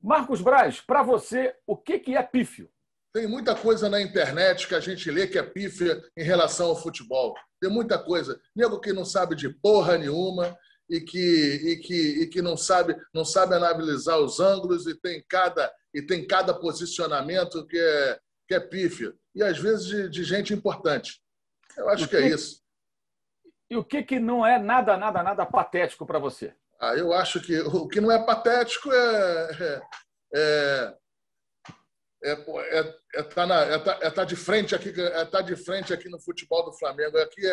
Marcos Braz, para você, o que é pífio? Tem muita coisa na internet que a gente lê que é pífia em relação ao futebol. Tem muita coisa. Nego que não sabe de porra nenhuma e que não sabe analisar os ângulos e tem cada posicionamento que é pífio. E às vezes de gente importante. Eu acho que é isso. E o que não é nada patético para você? Eu acho que o que não é patético tá de frente aqui no futebol do Flamengo. Aqui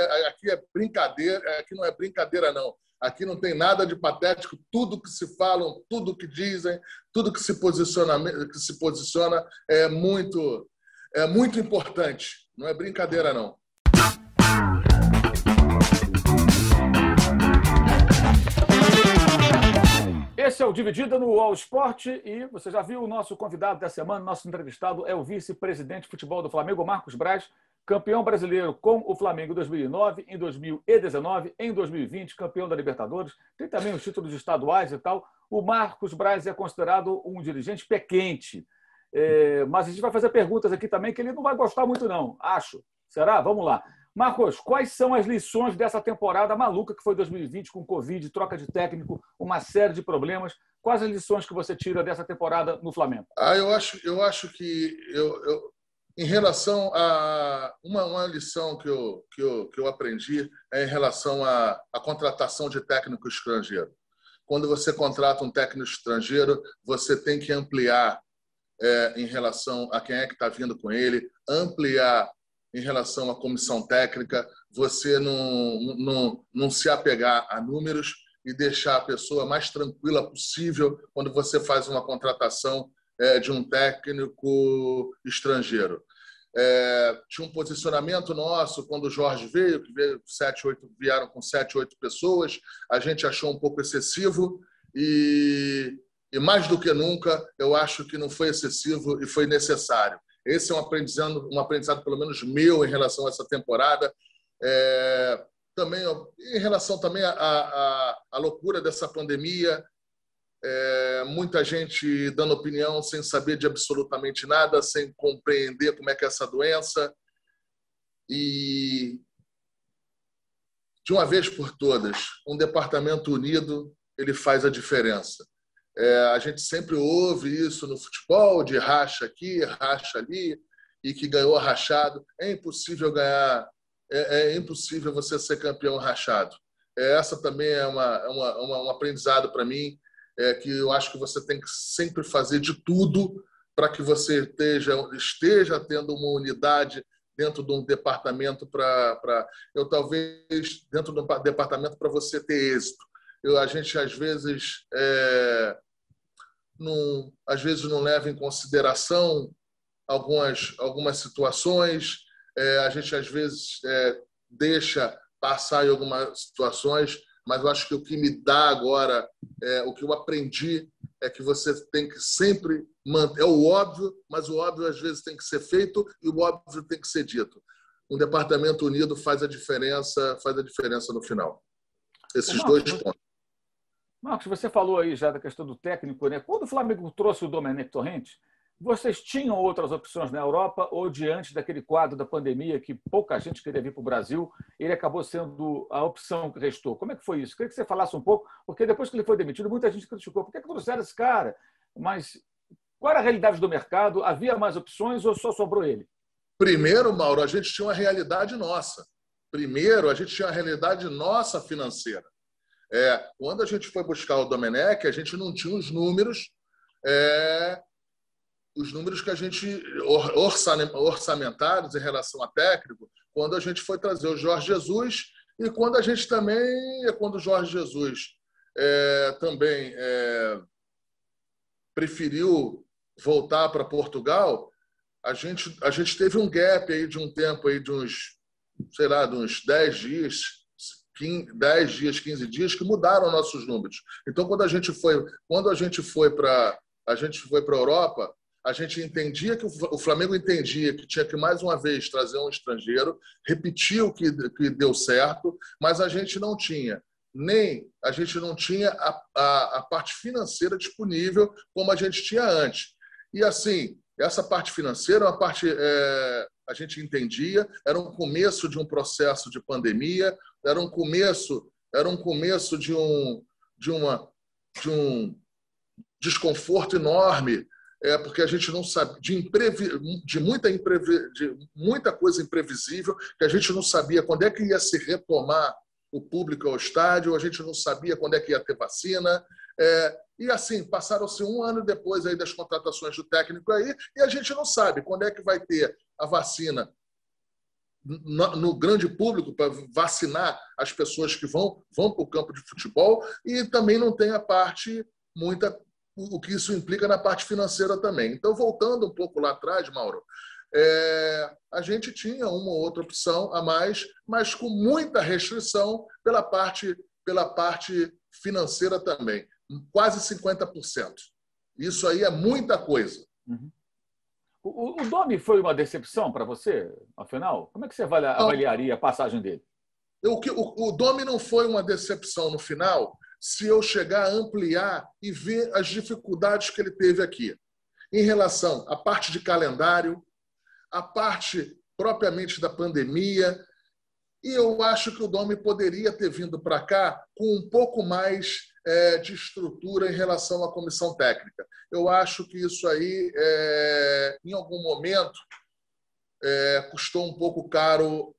é brincadeira, aqui não é brincadeira, não. Aqui não tem nada de patético. Tudo que se falam, tudo que dizem, tudo que se posiciona é muito importante. Não é brincadeira, não. Esse é o Dividida no All Sport e você já viu o nosso convidado da semana, nosso entrevistado é o vice-presidente de futebol do Flamengo, Marcos Braz, campeão brasileiro com o Flamengo em 2009, em 2019, em 2020, campeão da Libertadores, tem também os títulos estaduais e tal. O Marcos Braz é considerado um dirigente pé quente, mas a gente vai fazer perguntas aqui também que ele não vai gostar muito não, acho. Será? Vamos lá. Marcos, quais são as lições dessa temporada maluca que foi 2020, com Covid, troca de técnico, uma série de problemas? Quais as lições que você tira dessa temporada no Flamengo? Eu acho que em relação a uma lição que eu aprendi é em relação à contratação de técnico estrangeiro. Quando você contrata um técnico estrangeiro, você tem que ampliar em relação a quem é que está vindo com ele, ampliar em relação à comissão técnica, você não se apegar a números e deixar a pessoa mais tranquila possível quando você faz uma contratação de um técnico estrangeiro. Tinha um posicionamento nosso quando o Jorge veio, que vieram com 7, 8 pessoas, a gente achou um pouco excessivo e mais do que nunca, eu acho que não foi excessivo e foi necessário. Esse é um aprendizado pelo menos meu em relação a essa temporada. Também em relação também à loucura dessa pandemia, muita gente dando opinião sem saber de absolutamente nada, sem compreender como é que é essa doença. E, de uma vez por todas, um departamento unido ele faz a diferença. A gente sempre ouve isso no futebol, de racha aqui, racha ali, e que ganhou rachado. É impossível ganhar, é impossível você ser campeão rachado. Essa também é um aprendizado para mim, que eu acho que você tem que sempre fazer de tudo para que você esteja tendo uma unidade dentro de um departamento talvez dentro de um departamento para você ter êxito. A gente às vezes não leva em consideração algumas situações, a gente às vezes deixa passar em algumas situações, mas eu acho que o que me dá agora, o que eu aprendi é que você tem que sempre manter, é o óbvio, mas o óbvio às vezes tem que ser feito e o óbvio tem que ser dito. Um departamento unido faz a diferença no final. Esses dois pontos. Marcos, você falou aí já da questão do técnico, né? Quando o Flamengo trouxe o Domenech Torrent, vocês tinham outras opções na Europa ou diante daquele quadro da pandemia que pouca gente queria vir para o Brasil, ele acabou sendo a opção que restou? Como é que foi isso? Queria que você falasse um pouco, porque depois que ele foi demitido, muita gente criticou. Por que trouxeram esse cara? Mas qual era a realidade do mercado? Havia mais opções ou só sobrou ele? Primeiro, Mauro, a gente tinha uma realidade nossa. Primeiro, a gente tinha uma realidade nossa financeira. Quando a gente foi buscar o Domenech, a gente não tinha os números que a gente orçamentários em relação a técnico, quando a gente foi trazer o Jorge Jesus e quando o Jorge Jesus também preferiu voltar para Portugal, a gente teve um gap aí de um tempo aí de uns 10 dias, 15 dias, que mudaram nossos números. Então, quando a gente foi para a Europa, a gente entendia que o Flamengo entendia que tinha que, mais uma vez, trazer um estrangeiro, repetiu que deu certo, mas a gente não tinha nem a gente não tinha a parte financeira disponível como a gente tinha antes. E, assim, essa parte financeira, uma parte a gente entendia, era um começo de um processo de pandemia, era um começo de um desconforto enorme, porque a gente não sabia de muita coisa imprevisível, que a gente não sabia quando é que ia se retomar o público ao estádio, a gente não sabia quando é que ia ter vacina. E assim, passaram-se um ano depois aí das contratações do técnico aí, e a gente não sabe quando é que vai ter a vacina no grande público para vacinar as pessoas que vão para o campo de futebol, e também não tem a parte o que isso implica na parte financeira também. Então, voltando um pouco lá atrás, Mauro, a gente tinha uma ou outra opção a mais, mas com muita restrição pela parte financeira também. Quase 50%. Isso aí é muita coisa. Uhum. O Domi foi uma decepção para você, afinal? Como é que você avaliaria a passagem dele? O Domi não foi uma decepção no final se eu chegar a ampliar e ver as dificuldades que ele teve aqui. Em relação à parte de calendário, a parte propriamente da pandemia, e eu acho que o Domi poderia ter vindo para cá com um pouco mais de estrutura em relação à comissão técnica. Eu acho que isso aí, em algum momento, custou um pouco caro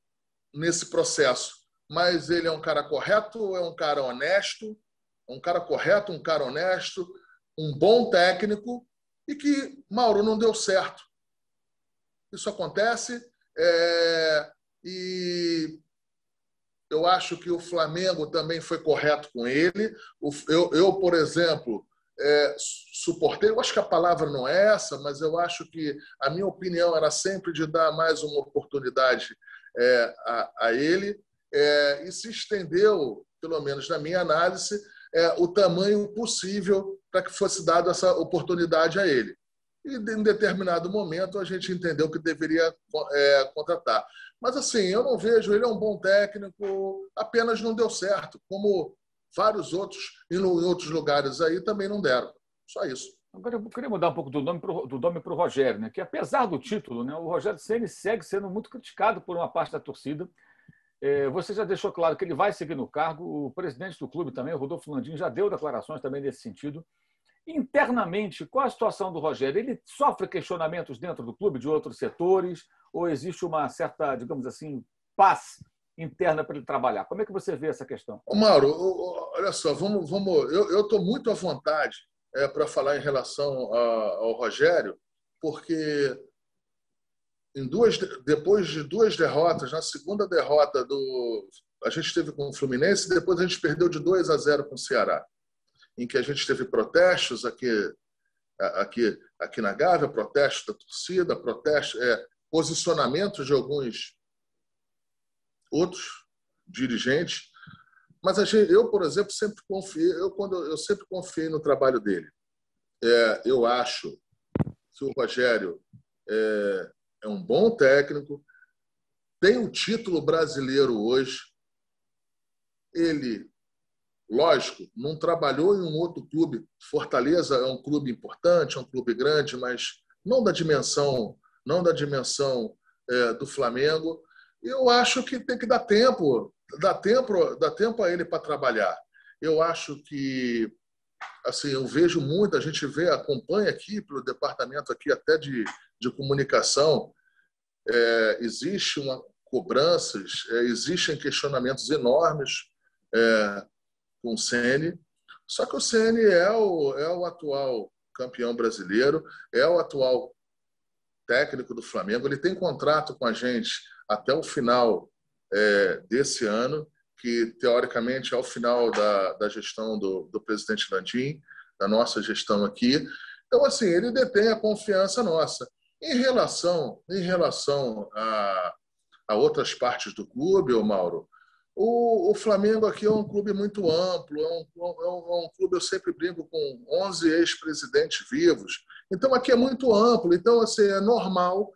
nesse processo. Mas ele é um cara correto, é um cara honesto, um cara correto, um cara honesto, um bom técnico, e que, Mauro, não deu certo. Isso acontece, e eu acho que o Flamengo também foi correto com ele. Eu, por exemplo, suportei, eu acho que a palavra não é essa, mas eu acho que a minha opinião era sempre de dar mais uma oportunidade a ele, e se estendeu, pelo menos na minha análise, o tamanho possível para que fosse dada essa oportunidade a ele. E, em determinado momento, a gente entendeu que deveria contratar. Mas, assim, eu não vejo... Ele é um bom técnico, apenas não deu certo, como vários outros, em outros lugares aí, também não deram. Só isso. Agora, eu queria mudar um pouco do nome para o Rogério, né? Que, apesar do título, né, o Rogério Ceni segue sendo muito criticado por uma parte da torcida. Você já deixou claro que ele vai seguir no cargo. O presidente do clube também, o Rodolfo Landim, já deu declarações também nesse sentido. Internamente, qual a situação do Rogério? Ele sofre questionamentos dentro do clube, de outros setores, ou existe uma certa, digamos assim, paz interna para ele trabalhar? Como é que você vê essa questão? Mauro, olha só, eu estou muito à vontade para falar em relação ao Rogério, porque depois de 2 derrotas, na segunda derrota a gente teve com o Fluminense, depois a gente perdeu de 2-0 com o Ceará, em que a gente teve protestos aqui na Gávea, protestos da torcida, posicionamentos de alguns outros dirigentes. Mas eu, por exemplo, sempre confiei no trabalho dele. Eu acho que o Rogério é um bom técnico, tem um título brasileiro hoje. Ele, lógico, não trabalhou em um outro clube. Fortaleza é um clube importante, é um clube grande, mas não da dimensão do Flamengo. Eu acho que tem que dar tempo a ele para trabalhar. Eu acho que, assim, eu vejo muito, a gente acompanha aqui pelo departamento aqui até de comunicação, existe cobranças, existem questionamentos enormes com o Ceni. Só que o Ceni é o atual campeão brasileiro, é o atual técnico do Flamengo. Ele tem contrato com a gente até o final desse ano, que teoricamente é o final da gestão do presidente Landim, da nossa gestão aqui. Então, assim, ele detém a confiança nossa. Em relação a outras partes do clube, Mauro, o Flamengo aqui é um clube muito amplo, é um clube, eu sempre brinco, com 11 ex-presidentes vivos. Então, aqui é muito amplo. Então, assim, é normal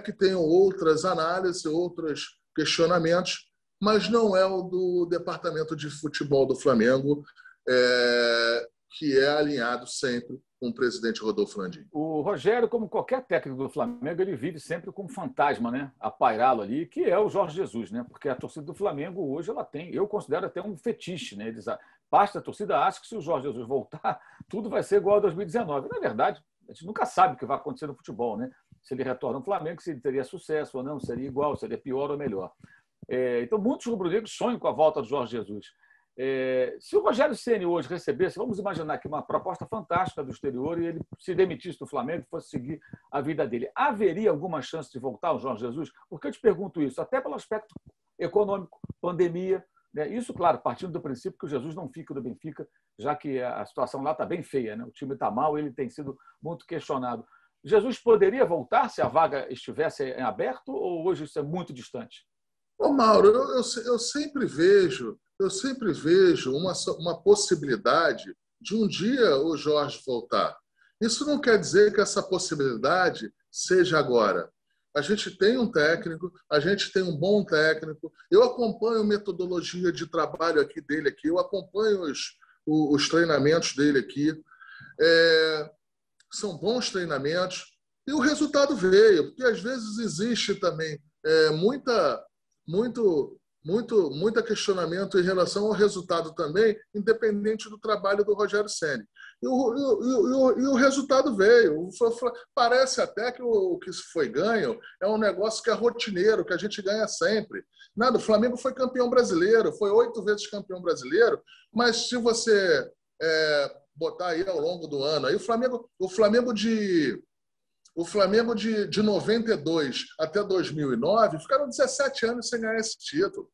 que tenham outras análises, outros questionamentos, mas não é o do departamento de futebol do Flamengo, que é alinhado sempre com o presidente Rodolfo Landim. O Rogério, como qualquer técnico do Flamengo, ele vive sempre com um fantasma, né, a pairá-lo ali, que é o Jorge Jesus, né? Porque a torcida do Flamengo hoje ela tem, eu considero até um fetiche, né? Parte da torcida acha que se o Jorge Jesus voltar, tudo vai ser igual a 2019. Na verdade, a gente nunca sabe o que vai acontecer no futebol, né? Se ele retorna ao Flamengo, se ele teria sucesso ou não, seria igual, seria pior ou melhor. Então, muitos rubro-negros sonham com a volta do Jorge Jesus. Se o Rogério Ceni hoje recebesse, vamos imaginar que uma proposta fantástica do exterior e ele se demitisse do Flamengo e fosse seguir a vida dele, haveria alguma chance de voltar ao Jorge Jesus? Porque eu te pergunto isso, até pelo aspecto econômico, pandemia, né? Isso, claro, partindo do princípio que o Jesus não fica do Benfica, já que a situação lá está bem feia, né? O time está mal, ele tem sido muito questionado. Jesus poderia voltar se a vaga estivesse em aberto ou hoje isso é muito distante? Ô, Mauro, eu sempre vejo uma possibilidade de um dia o Jorge voltar. Isso não quer dizer que essa possibilidade seja agora. A gente tem um técnico, a gente tem um bom técnico. Eu acompanho a metodologia de trabalho dele aqui, eu acompanho os treinamentos dele aqui. São bons treinamentos e o resultado veio, porque às vezes existe também muito questionamento em relação ao resultado também, independente do trabalho do Rogério Ceni. E o resultado veio. Parece até que o que foi ganho é um negócio que é rotineiro, que a gente ganha sempre. Nada, o Flamengo foi campeão brasileiro, foi 8 vezes campeão brasileiro, mas se você botar aí ao longo do ano, aí o Flamengo de 92 até 2009 ficaram 17 anos sem ganhar esse título.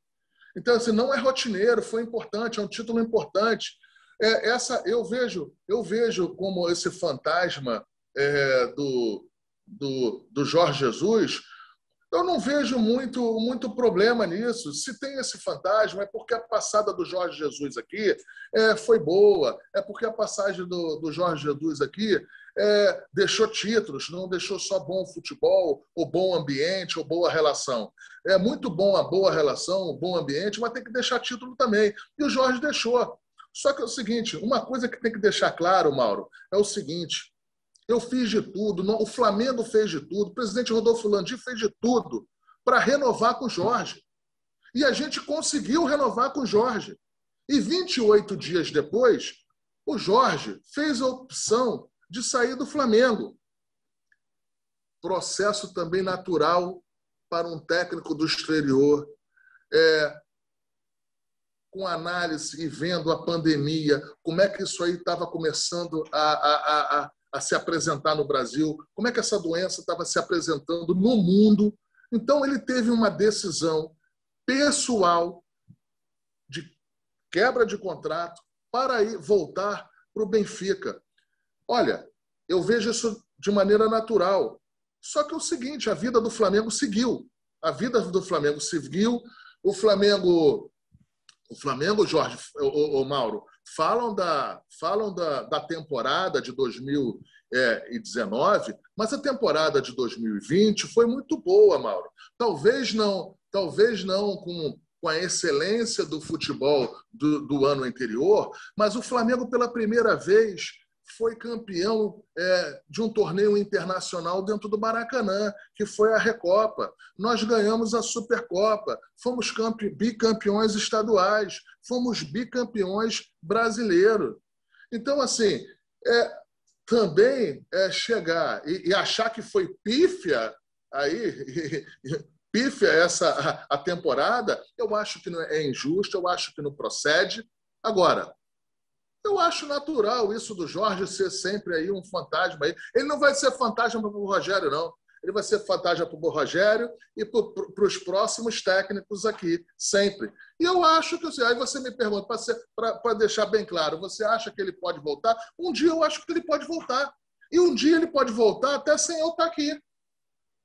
Então, assim, não é rotineiro, foi importante, é um título importante. Eu vejo como esse fantasma do Jorge Jesus. Eu não vejo muito problema nisso. Se tem esse fantasma, é porque a passada do Jorge Jesus aqui foi boa, é porque a passagem do Jorge Jesus aqui deixou títulos, não deixou só bom futebol, ou bom ambiente, ou boa relação. É muito bom a boa relação, o bom ambiente, mas tem que deixar título também. E o Jorge deixou. Só que é o seguinte, uma coisa que tem que deixar claro, Mauro, é o seguinte: eu fiz de tudo, o Flamengo fez de tudo, o presidente Rodolfo Landim fez de tudo para renovar com o Jorge. E a gente conseguiu renovar com o Jorge. E 28 dias depois, o Jorge fez a opção de sair do Flamengo. Processo também natural para um técnico do exterior, com análise e vendo a pandemia, como é que isso aí estava começando a se apresentar no Brasil, como é que essa doença estava se apresentando no mundo. Então, ele teve uma decisão pessoal de quebra de contrato para voltar para o Benfica. Olha, eu vejo isso de maneira natural. Só que é o seguinte, a vida do Flamengo seguiu. A vida do Flamengo seguiu. O Flamengo, Jorge, o Mauro, falam da temporada de 2019, mas a temporada de 2020 foi muito boa, Mauro. Talvez não com a excelência do futebol do ano anterior, mas o Flamengo, pela primeira vez, foi campeão de um torneio internacional dentro do Maracanã, que foi a Recopa. Nós ganhamos a Supercopa, fomos bicampeões estaduais, fomos bicampeões brasileiros. Então, assim, também chegar e achar que foi pífia a temporada, eu acho que é injusto, eu acho que não procede. Agora, eu acho natural isso do Jorge ser sempre aí um fantasma. Ele não vai ser fantasma para o Rogério, não. Ele vai ser fantasma para o Rogério e para os próximos técnicos aqui, sempre. E eu acho que... Aí você me pergunta, para deixar bem claro, você acha que ele pode voltar? Um dia eu acho que ele pode voltar. E um dia ele pode voltar até sem eu estar aqui.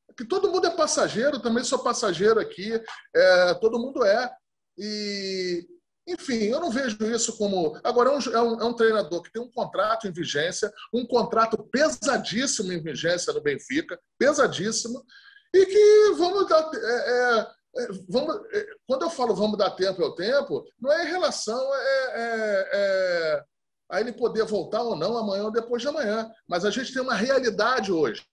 Porque todo mundo é passageiro, também sou passageiro aqui, todo mundo é. E... Enfim, eu não vejo isso como... Agora, é um treinador que tem um contrato em vigência, um contrato pesadíssimo em vigência no Benfica, pesadíssimo, e que vamos dar... Quando eu falo vamos dar tempo ao tempo, não é em relação a ele poder voltar ou não amanhã ou depois de amanhã. Mas a gente tem uma realidade hoje.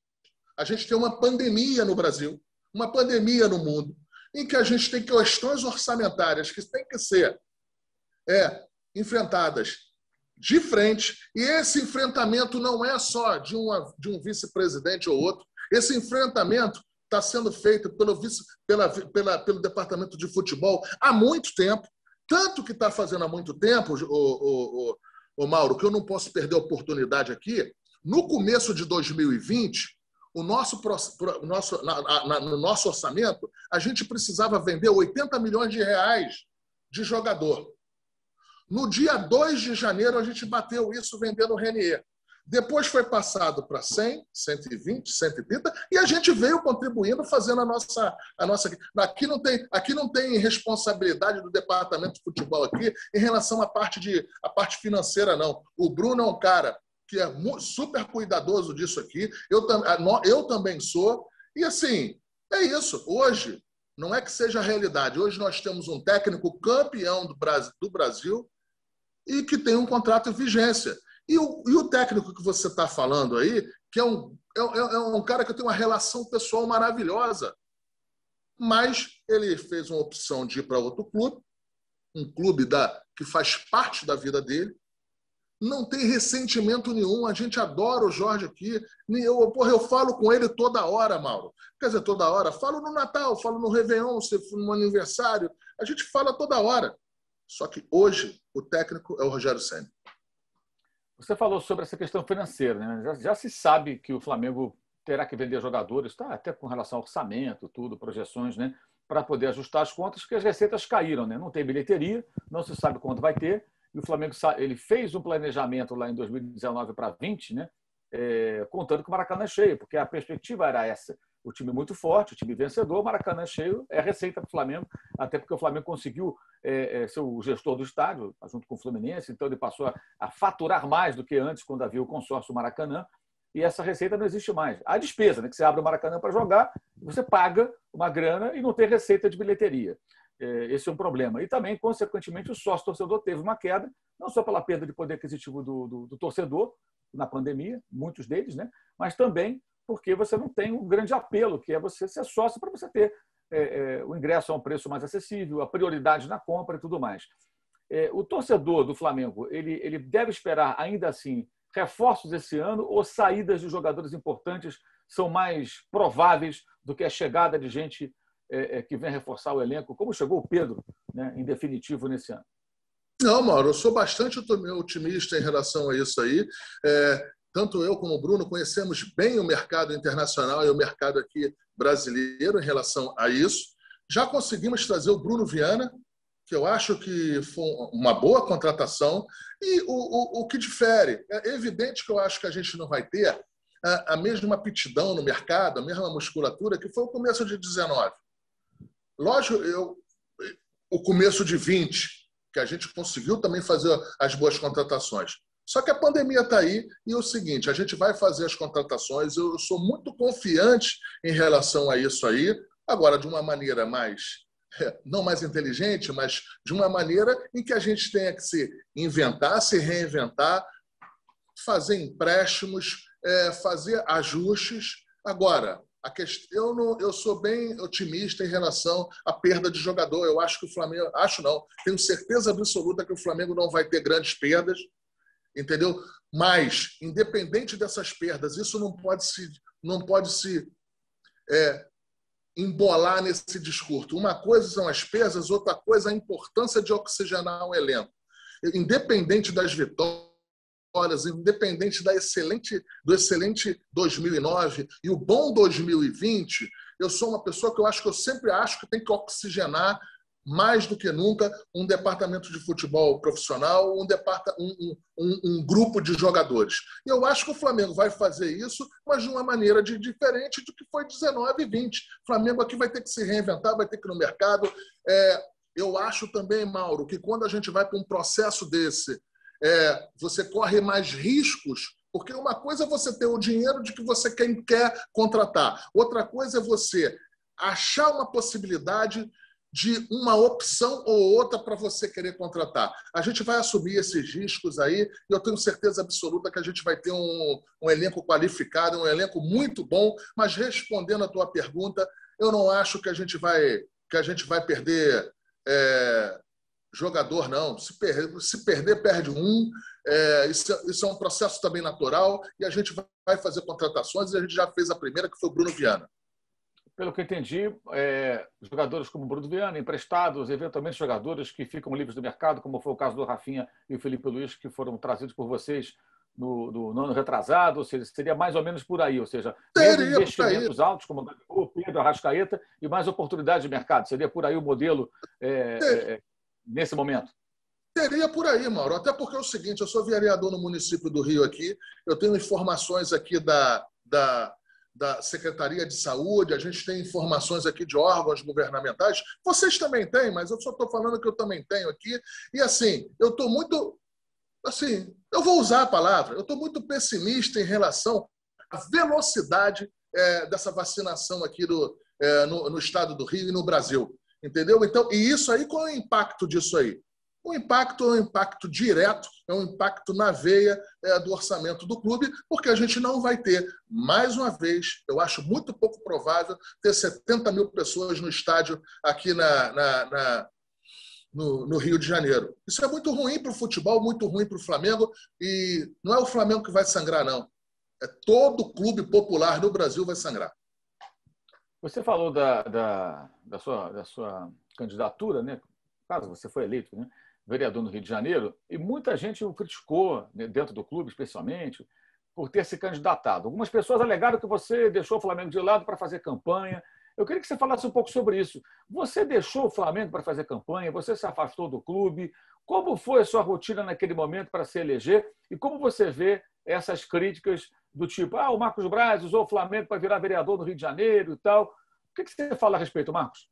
A gente tem uma pandemia no Brasil, uma pandemia no mundo, em que a gente tem questões orçamentárias que têm que ser enfrentadas de frente. E esse enfrentamento não é só de um vice-presidente ou outro. Esse enfrentamento está sendo feito pelo Departamento de Futebol há muito tempo. Tanto que está fazendo há muito tempo, o Mauro, que eu não posso perder a oportunidade aqui. No começo de 2020, no nosso orçamento, a gente precisava vender 80 milhões de reais de jogador. No dia 2 de janeiro, a gente bateu isso vendendo o Renier. Depois foi passado para 100, 120, 130, e a gente veio contribuindo, fazendo a nossa... Aqui não tem responsabilidade do Departamento de Futebol aqui em relação à parte financeira, não. O Bruno é um cara que é super cuidadoso disso aqui. Eu também sou. E, assim, é isso. Hoje, não é que seja a realidade. Hoje nós temos um técnico campeão do Brasil e que tem um contrato em vigência. E o técnico que você está falando aí, que é um cara que tem uma relação pessoal maravilhosa, mas ele fez uma opção de ir para outro clube, um clube que faz parte da vida dele, não tem ressentimento nenhum, a gente adora o Jorge aqui, eu falo com ele toda hora, Mauro. Quer dizer, toda hora, falo no Natal, falo no Réveillon, no aniversário, a gente fala toda hora. Só que hoje o técnico é o Rogério Ceni. Você falou sobre essa questão financeira, né? Já se sabe que o Flamengo terá que vender jogadores, tá? Até com relação ao orçamento, tudo, projeções, né? Para poder ajustar as contas, porque as receitas caíram, né? Não tem bilheteria, não se sabe quando vai ter. E o Flamengo ele fez um planejamento lá em 2019 para 20, né? Contando que o Maracanã é cheio, porque a perspectiva era essa. O time muito forte, o time vencedor, o Maracanã é cheio, é receita para o Flamengo, até porque o Flamengo conseguiu ser o gestor do estádio, junto com o Fluminense, então ele passou a faturar mais do que antes, quando havia o consórcio Maracanã, e essa receita não existe mais. A despesa, né, que você abre o Maracanã para jogar, você paga uma grana e não tem receita de bilheteria. Esse é um problema. E também, consequentemente, o sócio-torcedor teve uma queda, não só pela perda de poder aquisitivo do torcedor na pandemia, muitos deles, né, mas também porque você não tem um grande apelo, que é você ser sócio para você ter o ingresso a um preço mais acessível, a prioridade na compra e tudo mais. O torcedor do Flamengo ele deve esperar, ainda assim, reforços esse ano ou saídas de jogadores importantes são mais prováveis do que a chegada de gente que vem reforçar o elenco, como chegou o Pedro, né, em definitivo, nesse ano? Não, Mauro, eu sou bastante otimista em relação a isso aí. Tanto eu como o Bruno conhecemos bem o mercado internacional e o mercado aqui brasileiro em relação a isso. Já conseguimos trazer o Bruno Viana, que eu acho que foi uma boa contratação. E o que difere? É evidente que eu acho que a gente não vai ter a mesma aptidão no mercado, a mesma musculatura que foi o começo de 19. Lógico, o começo de 20, que a gente conseguiu também fazer as boas contratações. Só que a pandemia está aí e é o seguinte, a gente vai fazer as contratações, eu sou muito confiante em relação a isso aí, agora de uma maneira não mais inteligente, mas de uma maneira em que a gente tenha que se inventar, se reinventar, fazer empréstimos, fazer ajustes. Agora, eu sou bem otimista em relação à perda de jogador. Eu acho que o Flamengo... tenho certeza absoluta que o Flamengo não vai ter grandes perdas, entendeu? Mas, independente dessas perdas, isso não pode se embolar nesse discurso. Uma coisa são as perdas, outra coisa a importância de oxigenar um elenco. Independente das vitórias, independente do excelente 2009 e o bom 2020, eu sou uma pessoa que eu sempre acho que tem que oxigenar mais do que nunca um departamento de futebol profissional, um grupo de jogadores. E eu acho que o Flamengo vai fazer isso, mas de uma maneira diferente do que foi 19 e 20. O Flamengo aqui vai ter que se reinventar, vai ter que ir no mercado. Eu acho também, Mauro, que quando a gente vai para um processo desse, você corre mais riscos, porque uma coisa é você ter o dinheiro de que você quer contratar, outra coisa é você achar uma possibilidade de uma opção ou outra para você querer contratar. A gente vai assumir esses riscos aí e eu tenho certeza absoluta que a gente vai ter um elenco qualificado, um elenco muito bom, mas respondendo a tua pergunta, eu não acho que a gente vai perder jogador, não. Se perder, perde um. Isso é um processo também natural e a gente vai fazer contratações e a gente já fez a primeira, que foi o Bruno Viana. Pelo que eu entendi, jogadores como Bruno Viana, emprestados, eventualmente jogadores que ficam livres do mercado, como foi o caso do Rafinha e o Felipe Luiz, que foram trazidos por vocês no ano retrasado, ou seja, seria mais ou menos por aí, ou seja, mesmo investimentos altos, como o Pedro Arrascaeta, e mais oportunidades de mercado. Seria por aí o modelo nesse momento? Seria por aí, Mauro. Até porque é o seguinte, eu sou vereador no município do Rio aqui, eu tenho informações aqui da Secretaria de Saúde, a gente tem informações aqui de órgãos governamentais. Vocês também têm, mas eu só estou falando que eu também tenho aqui. E assim, eu estou muito... Assim, eu vou usar a palavra, eu estou muito pessimista em relação à velocidade dessa vacinação aqui no estado do Rio e no Brasil. Entendeu? Então, e isso aí, qual é o impacto disso aí? O impacto é um impacto direto, é um impacto na veia do orçamento do clube, porque a gente não vai ter, mais uma vez, eu acho muito pouco provável, ter 70 mil pessoas no estádio aqui no Rio de Janeiro. Isso é muito ruim para o futebol, muito ruim para o Flamengo, e não é o Flamengo que vai sangrar, não. É todo clube popular no Brasil vai sangrar. Você falou da sua candidatura, né? Caso você foi eleito, né? Vereador no Rio de Janeiro, e muita gente o criticou, né, dentro do clube, especialmente, por ter se candidatado. Algumas pessoas alegaram que você deixou o Flamengo de lado para fazer campanha. Eu queria que você falasse um pouco sobre isso. Você deixou o Flamengo para fazer campanha? Você se afastou do clube? Como foi a sua rotina naquele momento para se eleger? E como você vê essas críticas do tipo, o Marcos Braz usou o Flamengo para virar vereador no Rio de Janeiro e tal? O que você fala a respeito, Marcos?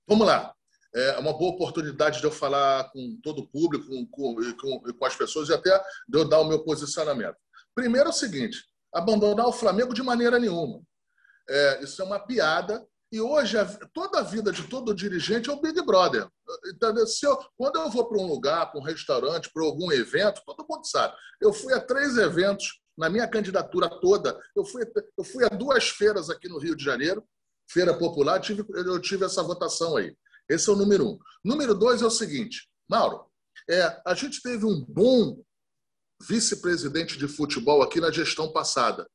Vamos lá. É uma boa oportunidade de eu falar com todo o público, com as pessoas e até de eu dar o meu posicionamento. Primeiro é o seguinte, abandonar o Flamengo de maneira nenhuma. Isso é uma piada e hoje toda a vida de todo dirigente é o Big Brother. Entendeu? Quando eu vou para um lugar, para um restaurante, para algum evento, todo mundo sabe. Eu fui a 3 eventos na minha candidatura toda. Eu fui a 2 feiras aqui no Rio de Janeiro, Feira Popular, eu tive essa votação aí. Esse é o número 1. Número 2 é o seguinte, Mauro, a gente teve um bom vice-presidente de futebol aqui na gestão passada.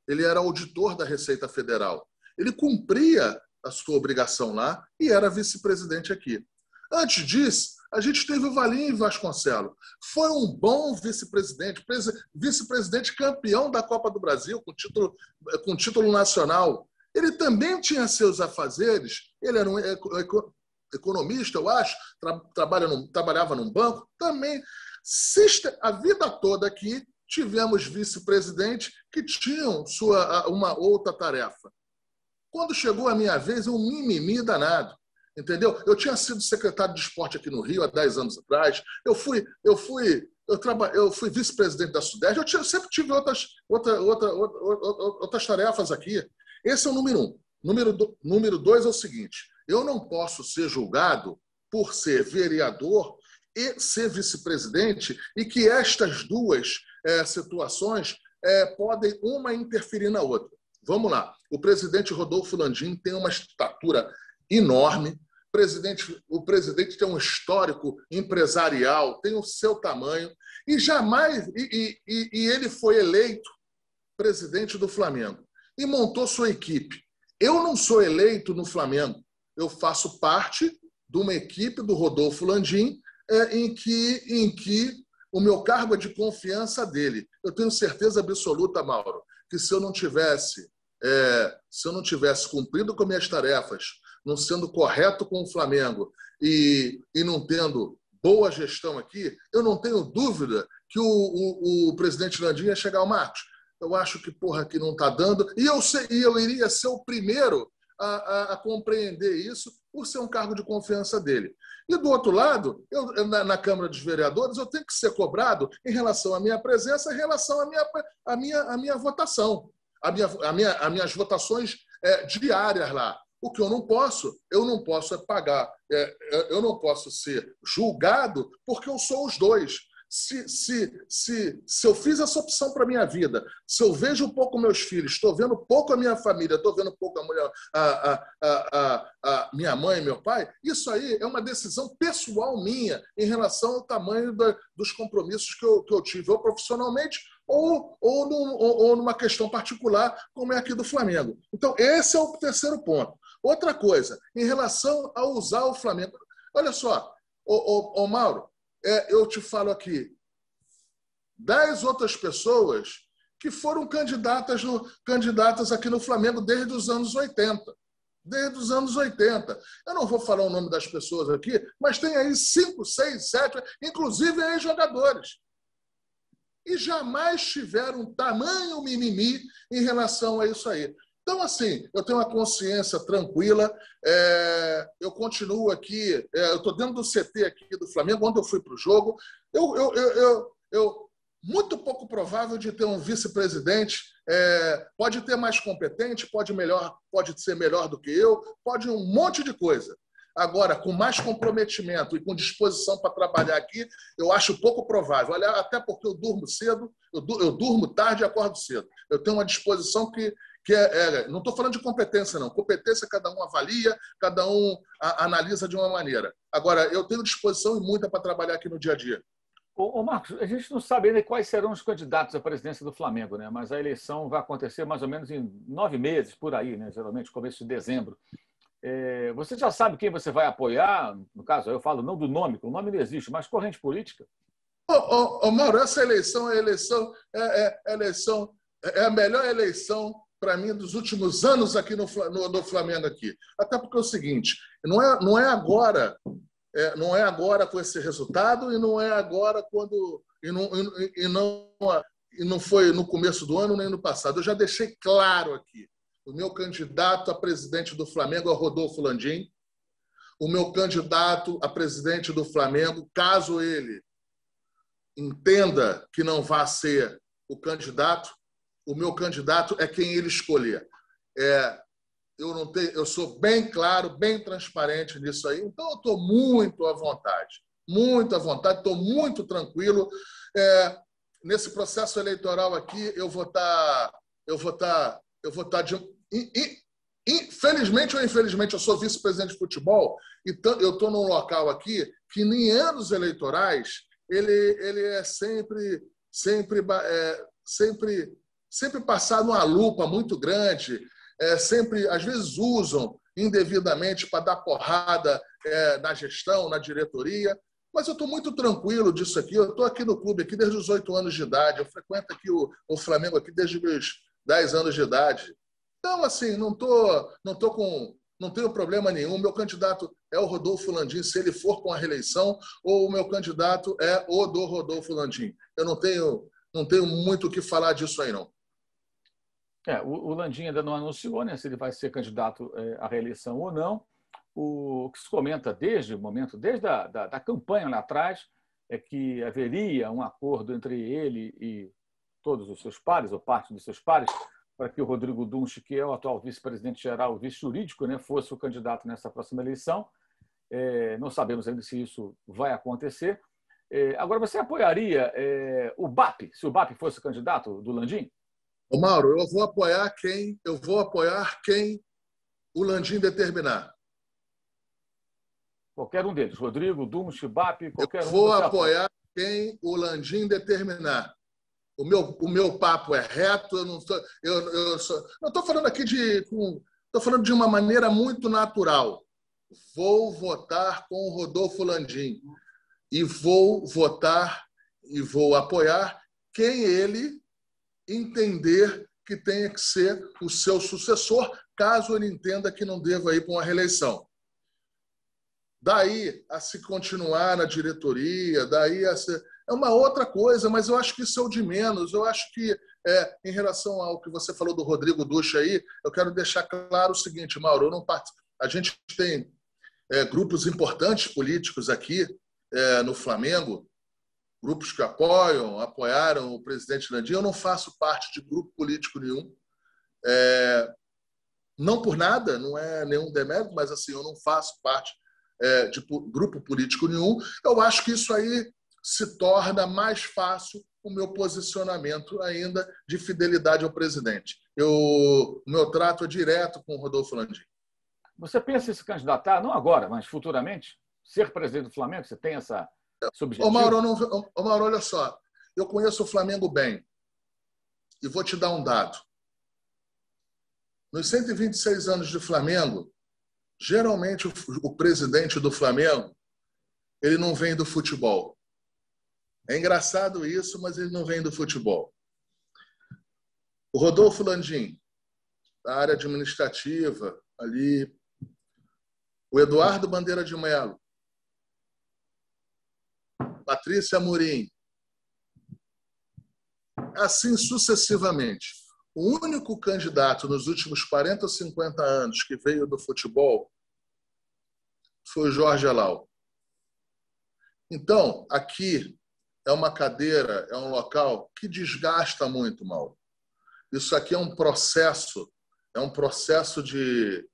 Ele era auditor da Receita Federal. Ele cumpria a sua obrigação lá e era vice-presidente aqui. Antes disso, a gente teve o Valim Vasconcelos. Foi um bom vice-presidente, vice-presidente campeão da Copa do Brasil, com título nacional. Ele também tinha seus afazeres, ele era um economista, eu acho, trabalhava num banco, também. A vida toda aqui tivemos vice-presidentes que tinham uma outra tarefa. Quando chegou a minha vez, um mimimi danado. Entendeu? Eu tinha sido secretário de esporte aqui no Rio há 10 anos atrás. Eu fui vice-presidente da Sudeste. Eu sempre tive outras tarefas aqui. Esse é o número 1. Número 2 é o seguinte: eu não posso ser julgado por ser vereador e ser vice-presidente e que estas duas situações podem uma interferir na outra. Vamos lá. O presidente Rodolfo Landim tem uma estatura enorme. O presidente tem um histórico empresarial, tem o seu tamanho e jamais ele foi eleito presidente do Flamengo e montou sua equipe. Eu não sou eleito no Flamengo. Eu faço parte de uma equipe do Rodolfo Landim em que o meu cargo é de confiança dele. Eu tenho certeza absoluta, Mauro, que se eu não tivesse cumprido com minhas tarefas, não sendo correto com o Flamengo e não tendo boa gestão aqui, eu não tenho dúvida que o presidente Landim ia chegar ao Marcos. Eu acho que aqui não está dando. E eu iria ser o primeiro a compreender isso por ser um cargo de confiança dele. E, do outro lado, na Câmara dos Vereadores, eu tenho que ser cobrado em relação à minha presença, em relação à minha votação, as minhas votações diárias lá. O que eu não posso é pagar, eu não posso ser julgado porque eu sou os dois. Se eu fiz essa opção para a minha vida, se eu vejo pouco meus filhos, estou vendo pouco a minha família, estou vendo pouco a minha mãe e meu pai, isso aí é uma decisão pessoal minha em relação ao tamanho dos compromissos que eu tive, ou profissionalmente, ou numa questão particular, como é aqui do Flamengo. Então, esse é o terceiro ponto. Outra coisa, em relação a usar o Flamengo. Olha só, Mauro, eu te falo aqui, 10 outras pessoas que foram candidatas aqui no Flamengo desde os anos 80. Desde os anos 80. Eu não vou falar o nome das pessoas aqui, mas tem aí 5, 6, 7, inclusive ex-jogadores. E jamais tiveram tamanho mimimi em relação a isso aí. Então, assim, eu tenho uma consciência tranquila, eu continuo aqui, eu estou dentro do CT aqui do Flamengo, onde eu fui para o jogo, muito pouco provável de ter um vice-presidente, pode ter mais competente, pode ser melhor do que eu, pode um monte de coisa. Agora, com mais comprometimento e com disposição para trabalhar aqui, eu acho pouco provável. Olha, até porque eu durmo cedo, eu durmo tarde e acordo cedo. Eu tenho uma disposição que não estou falando de competência, não. Competência cada um avalia, cada um analisa de uma maneira. Agora, eu tenho disposição e muita para trabalhar aqui no dia a dia. Ô Marcos, a gente não sabe ainda quais serão os candidatos à presidência do Flamengo, né? Mas a eleição vai acontecer mais ou menos em 9 meses, por aí, né? Geralmente começo de dezembro. Você já sabe quem você vai apoiar? No caso, eu falo não do nome, porque o nome não existe, mas corrente política? Mauro, essa eleição é a melhor eleição para mim dos últimos anos aqui no Flamengo aqui. Até porque é o seguinte, não é agora com esse resultado e não é agora e não foi no começo do ano nem no passado. Eu já deixei claro aqui. O meu candidato a presidente do Flamengo é o Rodolfo Landim. O meu candidato a presidente do Flamengo, caso ele entenda que não vá ser o candidato, o meu candidato é quem ele escolher. Eu sou bem claro, bem transparente nisso aí, então eu estou muito à vontade, estou muito tranquilo. Nesse processo eleitoral aqui, eu vou estar Infelizmente ou infelizmente, eu sou vice-presidente de futebol e eu estou num local aqui que, em anos eleitorais, ele é sempre passado uma lupa muito grande, às vezes usam indevidamente para dar porrada na gestão, na diretoria, mas eu estou muito tranquilo disso aqui. Eu estou aqui no clube aqui desde os 8 anos de idade, eu frequento aqui o Flamengo aqui desde os meus 10 anos de idade. Então, assim, não tenho problema nenhum. Meu candidato é o Rodolfo Landim, se ele for com a reeleição, ou o meu candidato é o do Rodolfo Landim. Eu não tenho muito o que falar disso aí, não. O Landim ainda não anunciou, né, se ele vai ser candidato à reeleição ou não. O que se comenta desde o momento, desde a campanha lá atrás, é que haveria um acordo entre ele e todos os seus pares, ou parte dos seus pares, para que o Rodrigo Dunche, que é o atual vice-presidente geral, vice-jurídico, né, fosse o candidato nessa próxima eleição. Não sabemos ainda se isso vai acontecer. Agora, você apoiaria o BAP, se o BAP fosse o candidato do Landim? Mauro, eu vou apoiar quem o Landim determinar. Qualquer um deles, Rodrigo, Dunche, BAP, qualquer um. Eu vou apoiar quem o Landim determinar. O meu papo é reto, eu não estou falando aqui estou falando de uma maneira muito natural. Vou votar com o Rodolfo Landim e vou votar e vou apoiar quem ele entender que tenha que ser o seu sucessor, caso ele entenda que não deva ir para uma reeleição. Daí a se continuar na diretoria, é uma outra coisa, mas eu acho que isso é o de menos. Eu acho que, em relação ao que você falou do Rodrigo Dunche aí, eu quero deixar claro o seguinte, Mauro, a gente tem grupos importantes políticos aqui no Flamengo, grupos que apoiaram o presidente Landim. Eu não faço parte de grupo político nenhum. não por nada, não é nenhum demérito, mas assim, eu não faço parte de grupo político nenhum. Eu acho que isso aí se torna mais fácil o meu posicionamento ainda de fidelidade ao presidente. O meu trato é direto com o Rodolfo Landim. Você pensa em se candidatar, não agora, mas futuramente, ser presidente do Flamengo? Você tem esse Ô, objetivo? Mauro, Mauro, olha só. Eu conheço o Flamengo bem e vou te dar um dado. Nos 126 anos de Flamengo, geralmente o presidente do Flamengo ele não vem do futebol. É engraçado isso, mas ele não vem do futebol. O Rodolfo Landim, da área administrativa, ali. O Eduardo Bandeira de Mello, Patrícia Amorim, assim sucessivamente. O único candidato nos últimos 40 ou 50 anos que veio do futebol foi o Jorge Alau. Então, aqui é uma cadeira, é um local que desgasta muito, Mauro. Isso aqui é um processo de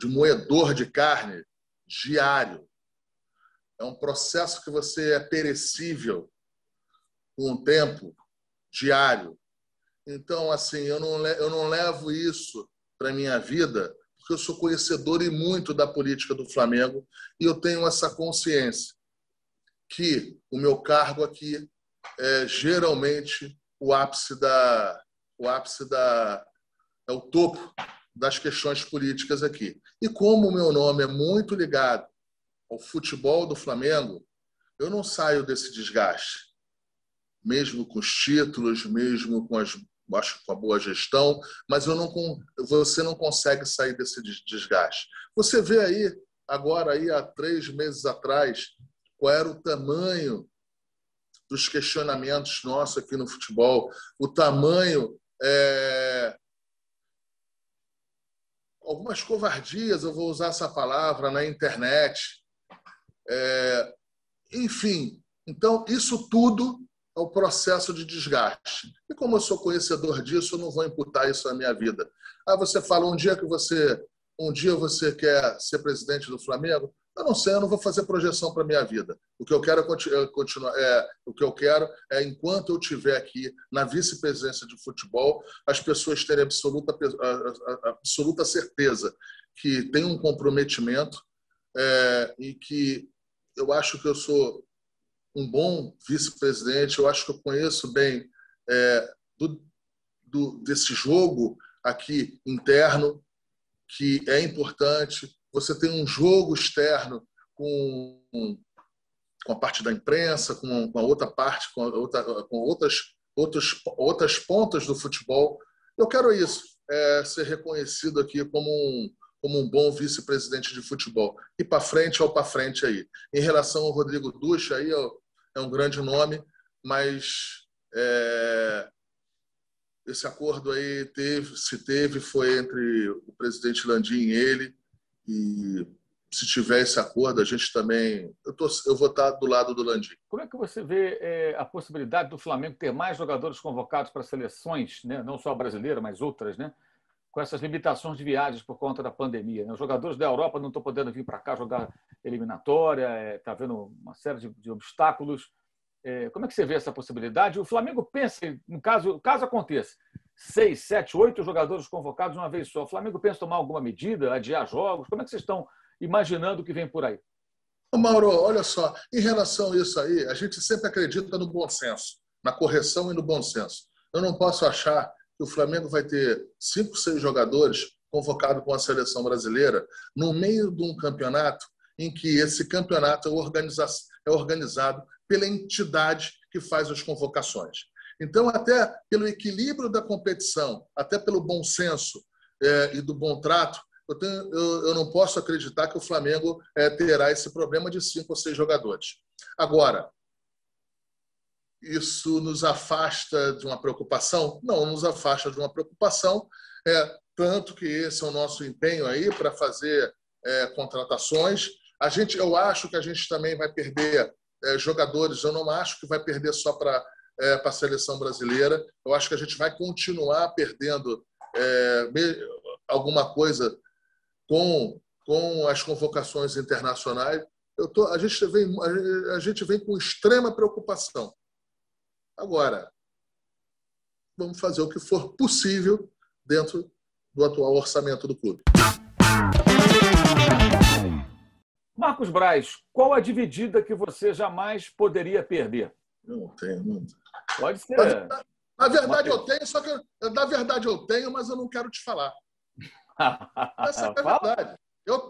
moedor de carne diário. É um processo que você é perecível com o tempo diário. Então, assim, eu não levo isso para a minha vida, porque eu sou conhecedor e muito da política do Flamengo e eu tenho essa consciência que o meu cargo aqui é geralmente o topo das questões políticas aqui. E como o meu nome é muito ligado ao futebol do Flamengo, eu não saio desse desgaste, mesmo com os títulos, mesmo com a boa gestão, mas você não consegue sair desse desgaste. Você vê aí, agora, aí, há 3 meses atrás, qual era o tamanho dos questionamentos nossos aqui no futebol, o tamanho, algumas covardias, eu vou usar essa palavra, na internet. Enfim, então, isso tudo é o processo de desgaste. E como eu sou conhecedor disso, eu não vou imputar isso na minha vida. Você fala, um dia você quer ser presidente do Flamengo? Eu não sei, eu não vou fazer projeção para a minha vida. O que eu quero é, enquanto eu estiver aqui na vice-presidência de futebol, as pessoas terem absoluta certeza que tem um comprometimento e que eu acho que eu sou um bom vice-presidente, eu acho que eu conheço bem desse jogo aqui interno, que é importante. Você tem um jogo externo com a parte da imprensa, com a outra parte, com outras pontas do futebol. Eu quero isso, ser reconhecido aqui como um bom vice-presidente de futebol. E para frente, ou para frente aí. Em relação ao Rodrigo Ducha, aí é um grande nome, mas esse acordo aí foi entre o presidente Landim e ele, e se tiver esse acordo, a gente também... Eu vou estar do lado do Landim. Como é que você vê a possibilidade do Flamengo ter mais jogadores convocados para seleções, né? Não só a brasileira, mas outras, né? Com essas limitações de viagens por conta da pandemia, né? Os jogadores da Europa não estão podendo vir para cá jogar eliminatória, está havendo uma série de obstáculos. Como é que você vê essa possibilidade? O Flamengo pensa, no caso aconteça, 6, 7, 8 jogadores convocados de uma vez só. O Flamengo pensa em tomar alguma medida, adiar jogos? Como é que vocês estão imaginando o que vem por aí? Mauro, olha só, em relação a isso aí, a gente sempre acredita no bom senso, na correção e no bom senso. Eu não posso achar que o Flamengo vai ter 5, 6 jogadores convocados com a seleção brasileira no meio de um campeonato em que esse campeonato é organizado pela entidade que faz as convocações. Então, até pelo equilíbrio da competição, até pelo bom senso e do bom trato, eu não posso acreditar que o Flamengo terá esse problema de 5 ou 6 jogadores. Agora, isso nos afasta de uma preocupação? Não, nos afasta de uma preocupação, tanto que esse é o nosso empenho aí para fazer contratações. Eu acho que a gente também vai perder jogadores, eu não acho que vai perder só para para a seleção brasileira. Eu acho que a gente vai continuar perdendo alguma coisa com as convocações internacionais. A gente vem com extrema preocupação. Agora, vamos fazer o que for possível dentro do atual orçamento do clube. Marcos Braz, qual a dividida que você jamais poderia perder? Não tenho. Pode ser. Na verdade, eu tenho, só que eu tenho, mas eu não quero te falar. Essa é a verdade. Eu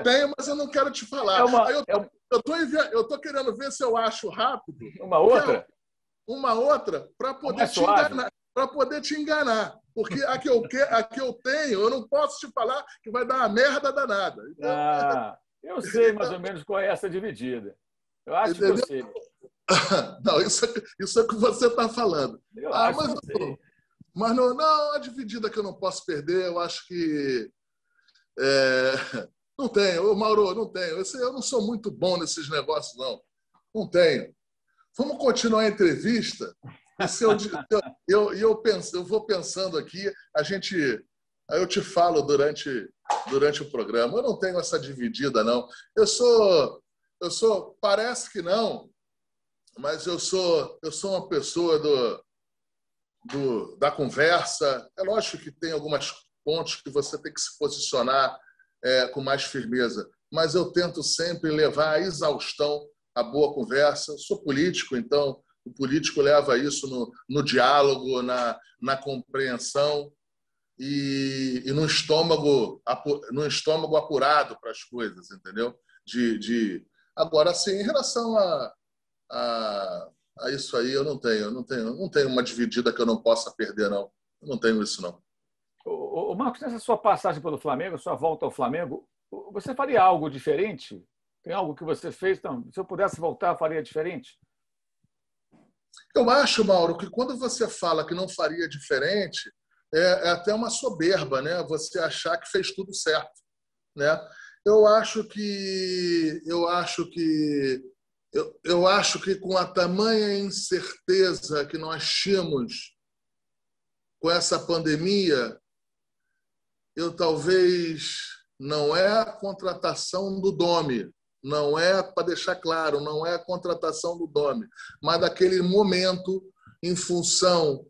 tenho, mas eu não quero te falar. Eu estou querendo ver se eu acho rápido. Uma outra? Uma outra para poder te enganar. Porque a que eu tenho, eu não posso te falar que vai dar uma merda danada. Então, eu sei mais ou menos qual é essa dividida. Eu acho que eu sei. Não, isso é o que você está falando. Mas não, a dividida que eu não posso perder, eu acho que não tenho. Mauro, não tenho. Eu não sou muito bom nesses negócios, não. Não tenho. Vamos continuar a entrevista. Eu vou pensando aqui, aí eu te falo durante o programa. Eu não tenho essa dividida, não. Parece que não, mas eu sou uma pessoa da conversa. É lógico que tem alguns pontos que você tem que se posicionar com mais firmeza, mas eu tento sempre levar à exaustão a boa conversa. Sou político, então o político leva isso no diálogo, na compreensão e no estômago apurado para as coisas, entendeu? Agora, sim, em relação a isso aí, eu não tenho uma dividida que eu não possa perder, não. Eu não tenho isso, não. O Marcos, nessa sua passagem pelo Flamengo, sua volta ao Flamengo, você faria algo diferente? Tem algo que você fez? Então, se eu pudesse voltar, faria diferente? Eu acho, Mauro, que quando você fala que não faria diferente, é até uma soberba, né? Você achar que fez tudo certo, né? Eu acho que com a tamanha incerteza que nós tínhamos com essa pandemia, talvez não é a contratação do Domi, não é, para deixar claro, não é a contratação do Domi, mas daquele momento, em função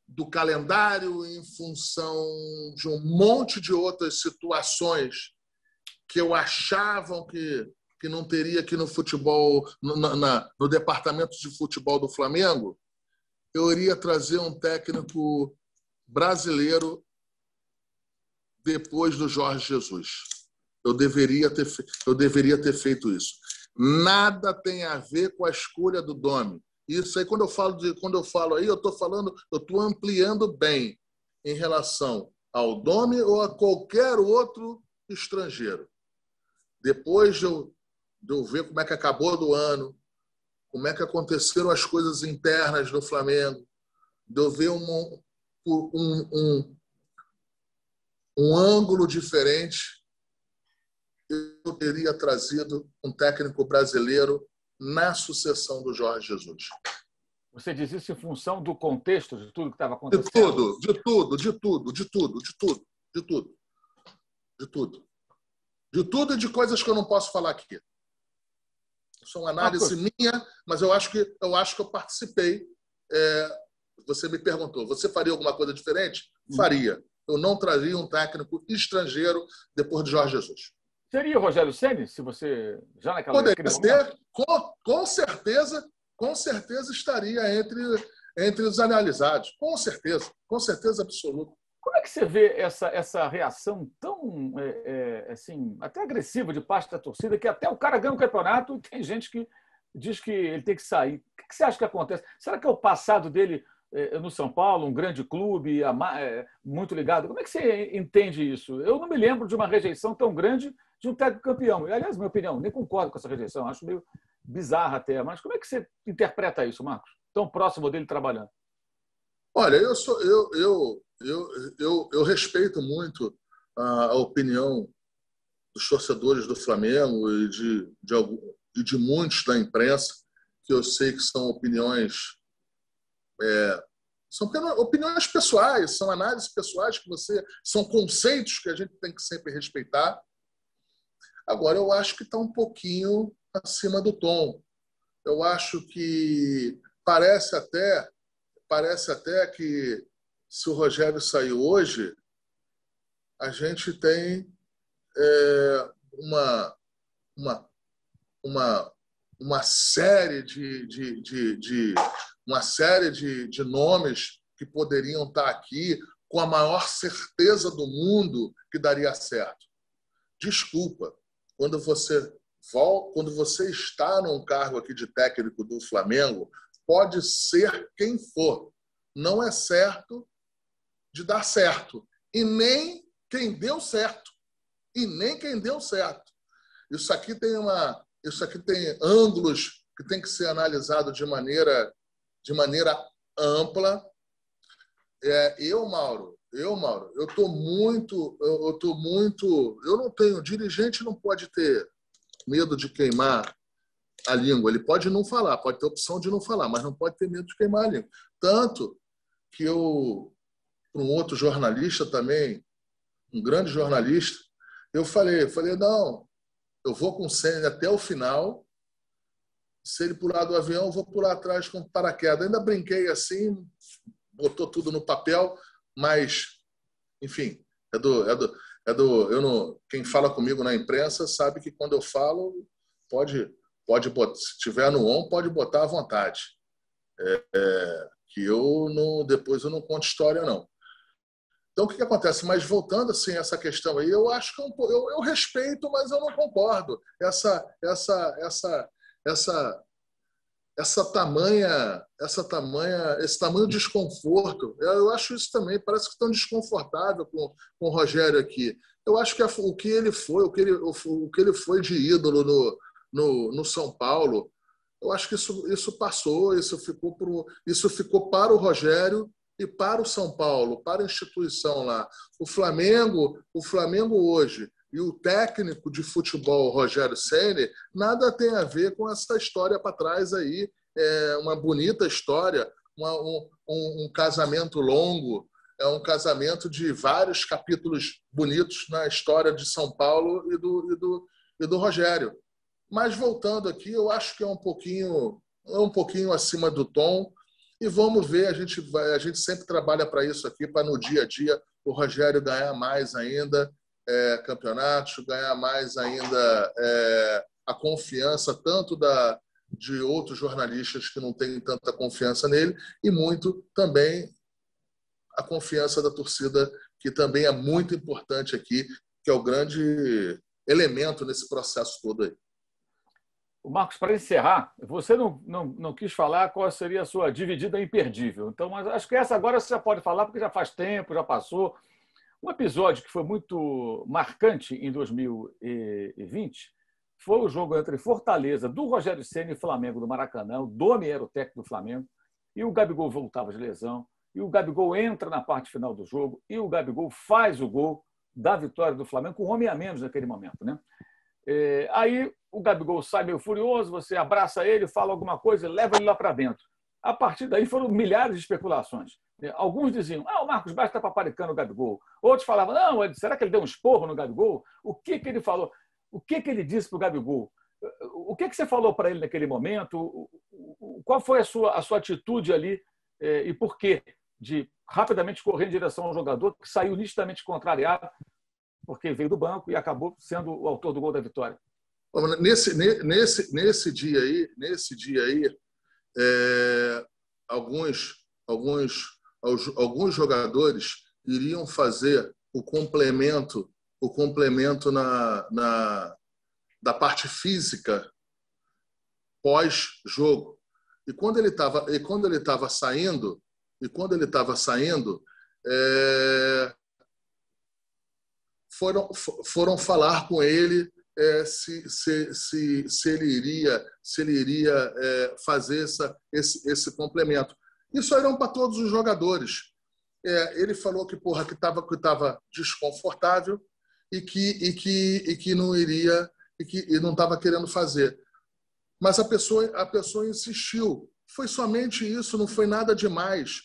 do calendário, em função de um monte de outras situações que eu achava que não teria aqui no futebol, no departamento de futebol do Flamengo, eu iria trazer um técnico brasileiro depois do Jorge Jesus. Eu deveria ter feito isso. Nada tem a ver com a escolha do Domi. Isso aí, quando eu falo aí, eu estou ampliando bem em relação ao Domi ou a qualquer outro estrangeiro. Depois de eu ver como é que acabou do ano, como é que aconteceram as coisas internas do Flamengo, de eu ver um ângulo diferente, eu teria trazido um técnico brasileiro na sucessão do Jorge Jesus. Você diz isso em função do contexto de tudo que estava acontecendo? De tudo e de coisas que eu não posso falar aqui. Isso é uma análise minha, mas eu acho que eu participei. Você me perguntou, você faria alguma coisa diferente? Faria. Eu não traria um técnico estrangeiro depois de Jorge Jesus. Seria o Rogério Ceni, se você já naquela poderia ser, com certeza estaria entre os analisados. Com certeza absoluta. Como é que você vê essa reação tão assim, até agressiva de parte da torcida, que até o cara ganha o campeonato e tem gente que diz que ele tem que sair? O que você acha que acontece? Será que é o passado dele no São Paulo, um grande clube, muito ligado? Como é que você entende isso? Eu não me lembro de uma rejeição tão grande de um técnico campeão. Aliás, minha opinião, nem concordo com essa rejeição, acho meio bizarra até. Mas como é que você interpreta isso, Marcos? Tão próximo dele trabalhando. Olha, eu respeito muito a opinião dos torcedores do Flamengo e de muitos da imprensa que eu sei que são são opiniões pessoais, são análises pessoais são conceitos que a gente tem que sempre respeitar. Agora, eu acho que está um pouquinho acima do tom. Eu acho que parece até que se o Rogério sair hoje, a gente tem uma série de nomes que poderiam estar aqui com a maior certeza do mundo que daria certo. Desculpa, quando você está num cargo aqui de técnico do Flamengo, pode ser quem for, não é certo de dar certo. E nem quem deu certo. Isso aqui tem ângulos que tem que ser analisado de maneira ampla. Mauro, eu não tenho, dirigente não pode ter medo de queimar a língua. Ele pode não falar, pode ter opção de não falar, mas não pode ter medo de queimar a língua. Tanto que para um outro jornalista também, um grande jornalista, eu falei, não, eu vou com o Ceni até o final. Se ele pular do avião, eu vou pular atrás com paraquedas. Ainda brinquei assim, botou tudo no papel, mas, enfim, quem fala comigo na imprensa sabe que quando eu falo, pode botar, se tiver no on, pode botar à vontade. Que depois eu não conto história, não. Então, o que acontece? Mas voltando assim a essa questão aí, eu acho que eu respeito, mas eu não concordo. Esse tamanho desconforto. Eu acho isso também. Parece que estão desconfortável com o Rogério aqui. Eu acho que o que ele foi de ídolo no São Paulo, eu acho que isso passou, isso ficou para o Rogério e para o São Paulo, para a instituição lá. O Flamengo hoje e o técnico de futebol, Rogério Ceni, nada tem a ver com essa história para trás aí. É uma bonita história, um casamento longo, é um casamento de vários capítulos bonitos na história de São Paulo e do Rogério. Mas voltando aqui, eu acho que é um pouquinho acima do tom. E vamos ver, a gente sempre trabalha para isso aqui, para no dia a dia o Rogério ganhar mais ainda campeonatos, ganhar mais ainda a confiança tanto de outros jornalistas que não têm tanta confiança nele e muito também a confiança da torcida, que também é muito importante aqui, que é o grande elemento nesse processo todo aí. O Marcos, para encerrar, você não quis falar qual seria a sua dividida imperdível. Então, mas acho que essa agora você já pode falar, porque já faz tempo, já passou. Um episódio que foi muito marcante em 2020 foi o jogo entre Fortaleza, do Rogério Ceni, e Flamengo do Maracanã. O Domi era o técnico do Flamengo, e o Gabigol voltava de lesão, e o Gabigol entra na parte final do jogo, e o Gabigol faz o gol da vitória do Flamengo, com um homem a menos naquele momento, né? Aí o Gabigol sai meio furioso, você abraça ele, fala alguma coisa, leva ele lá para dentro. A partir daí foram milhares de especulações. Alguns diziam, o Marcos Braz está paparicando o Gabigol. Outros falavam, não, será que ele deu um esporro no Gabigol? O que ele falou? O que ele disse para o Gabigol? O que você falou para ele naquele momento? Qual foi a sua atitude ali e por quê de rapidamente correr em direção ao jogador que saiu nitidamente contrariado porque ele veio do banco e acabou sendo o autor do gol da vitória? Nesse dia aí, alguns jogadores iriam fazer o complemento da parte física pós-jogo. E quando ele estava saindo, foram falar com ele se ele iria fazer esse complemento. Isso eram para todos os jogadores. Ele falou que estava desconfortável e que não iria e não estava querendo fazer. Mas a pessoa insistiu. Foi somente isso, não foi nada demais.